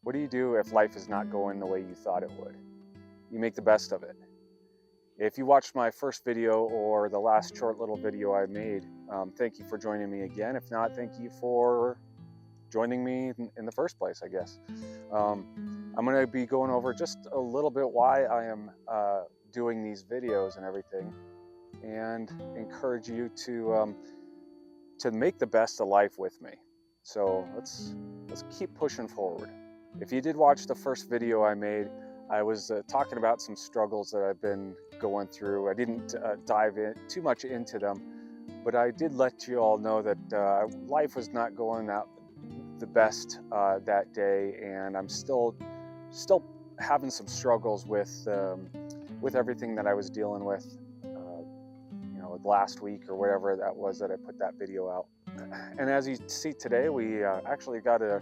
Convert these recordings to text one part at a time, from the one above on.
What do you do if life is not going the way you thought it would? You make the best of it. If you watched my first video or the last short little video I made, thank you for joining me again. If not, thank you for joining me in the first place, I guess. I'm going to be going over just a little bit why I am doing these videos and everything, and encourage you to make the best of life with me. So let's keep pushing forward. If you did watch the first video I made, I was talking about some struggles that I've been going through. I didn't dive in too much into them, but I did let you all know that life was not going out the best that day, and I'm still having some struggles with everything that I was dealing with, last week or whatever that was that I put that video out. And as you see today, we actually got a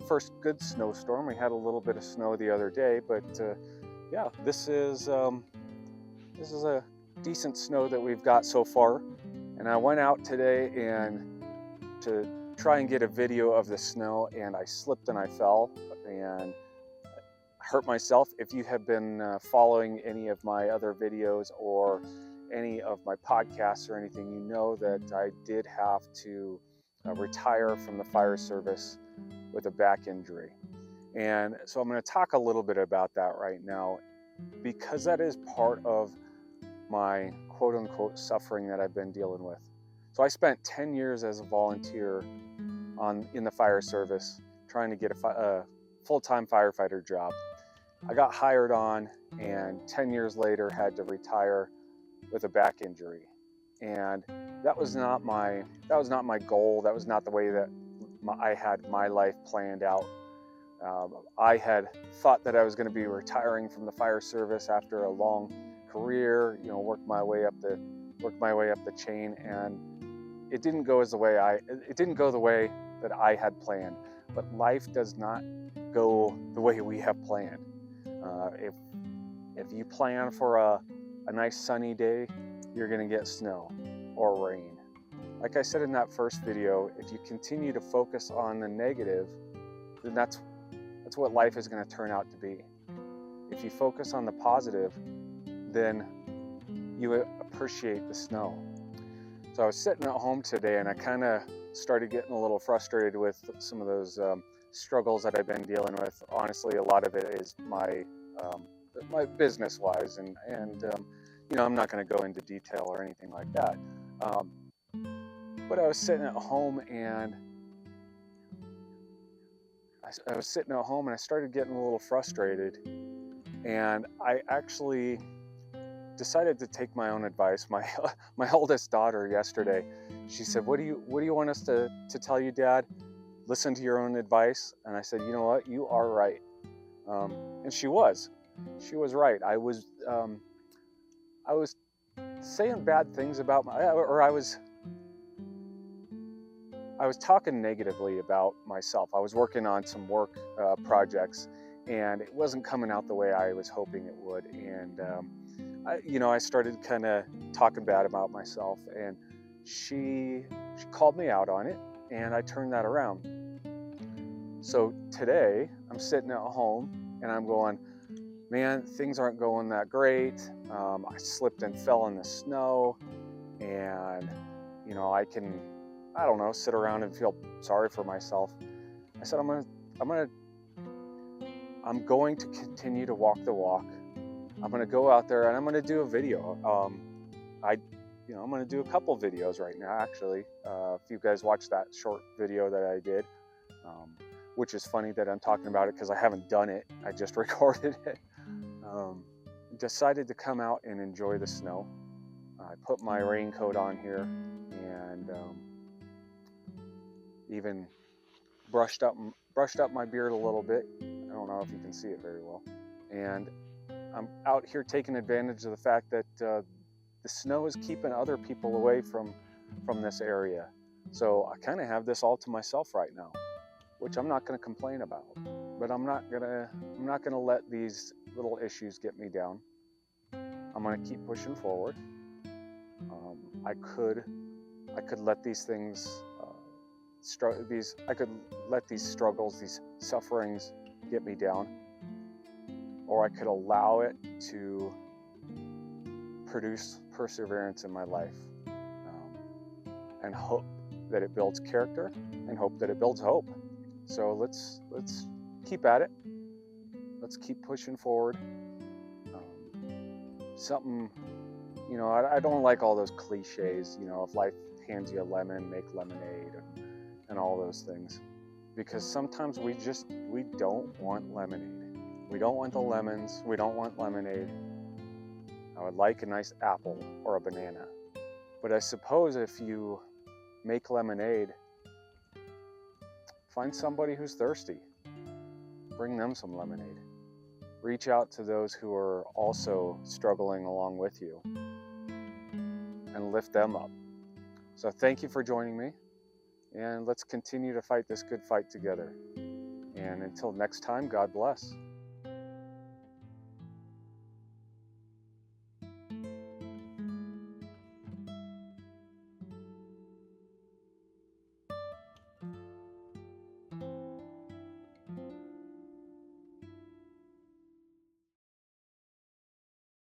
first good snowstorm. We had a little bit of snow the other day, but yeah, this is a decent snow that we've got so far. And I went out today and to try and get a video of the snow, and I slipped and I fell and hurt myself. If you have been following any of my other videos or any of my podcasts or anything, you know that I did have to retire from the fire service with a back injury. And so I'm going to talk a little bit about that right now, because that is part of my quote unquote suffering that I've been dealing with. So I spent 10 years as a volunteer in the fire service trying to get a full-time firefighter job. I got hired on, and 10 years later had to retire with a back injury. And that was not my goal. That was not the way that I had my life planned out. I had thought that I was going to be retiring from the fire service after a long career, work my way up the chain, and it didn't go the way that I had planned. But life does not go the way we have planned. If you plan for a nice sunny day, you're going to get snow or rain. Like I said in that first video, if you continue to focus on the negative, then that's what life is going to turn out to be. If you focus on the positive, then you appreciate the snow. So I was sitting at home today, and I kind of started getting a little frustrated with some of those struggles that I've been dealing with. Honestly, a lot of it is my business-wise, and I'm not going to go into detail or anything like that. But I was sitting at home, and I started getting a little frustrated, and I actually decided to take my own advice. My oldest daughter yesterday, she said, "What do you want us to tell you, Dad? Listen to your own advice." And I said, "You know what? You are right." And she was right. I was saying bad things about I was talking negatively about myself. I was working on some work projects, and it wasn't coming out the way I was hoping it would. And I started kind of talking bad about myself, and she called me out on it, and I turned that around. So today I'm sitting at home, and I'm going, man, things aren't going that great. I slipped and fell in the snow, and I don't know, sit around and feel sorry for myself. I said, I'm going to continue to walk the walk. I'm going to go out there, and I'm going to do a video. I'm going to do a couple videos right now, actually. If you guys watched that short video that I did, which is funny that I'm talking about it because I haven't done it. I just recorded it. Decided to come out and enjoy the snow. I put my raincoat on here, and even brushed up my beard a little bit. I don't know if you can see it very well. And I'm out here taking advantage of the fact that the snow is keeping other people away from this area. So I kind of have this all to myself right now, which I'm not going to complain about. But I'm not gonna let these little issues get me down. I'm going to keep pushing forward. I could let these things, I could let these struggles, these sufferings get me down, or I could allow it to produce perseverance in my life, and hope that it builds character, and hope that it builds hope. So let's keep at it. Let's keep pushing forward. Something, I don't like all those cliches, if life hands you a lemon, make lemonade, and all those things. Because sometimes we don't want lemonade. We don't want the lemons. We don't want lemonade. I would like a nice apple or a banana. But I suppose if you make lemonade, find somebody who's thirsty. Bring them some lemonade. Reach out to those who are also struggling along with you and lift them up. So thank you for joining me, and let's continue to fight this good fight together. And until next time, God bless.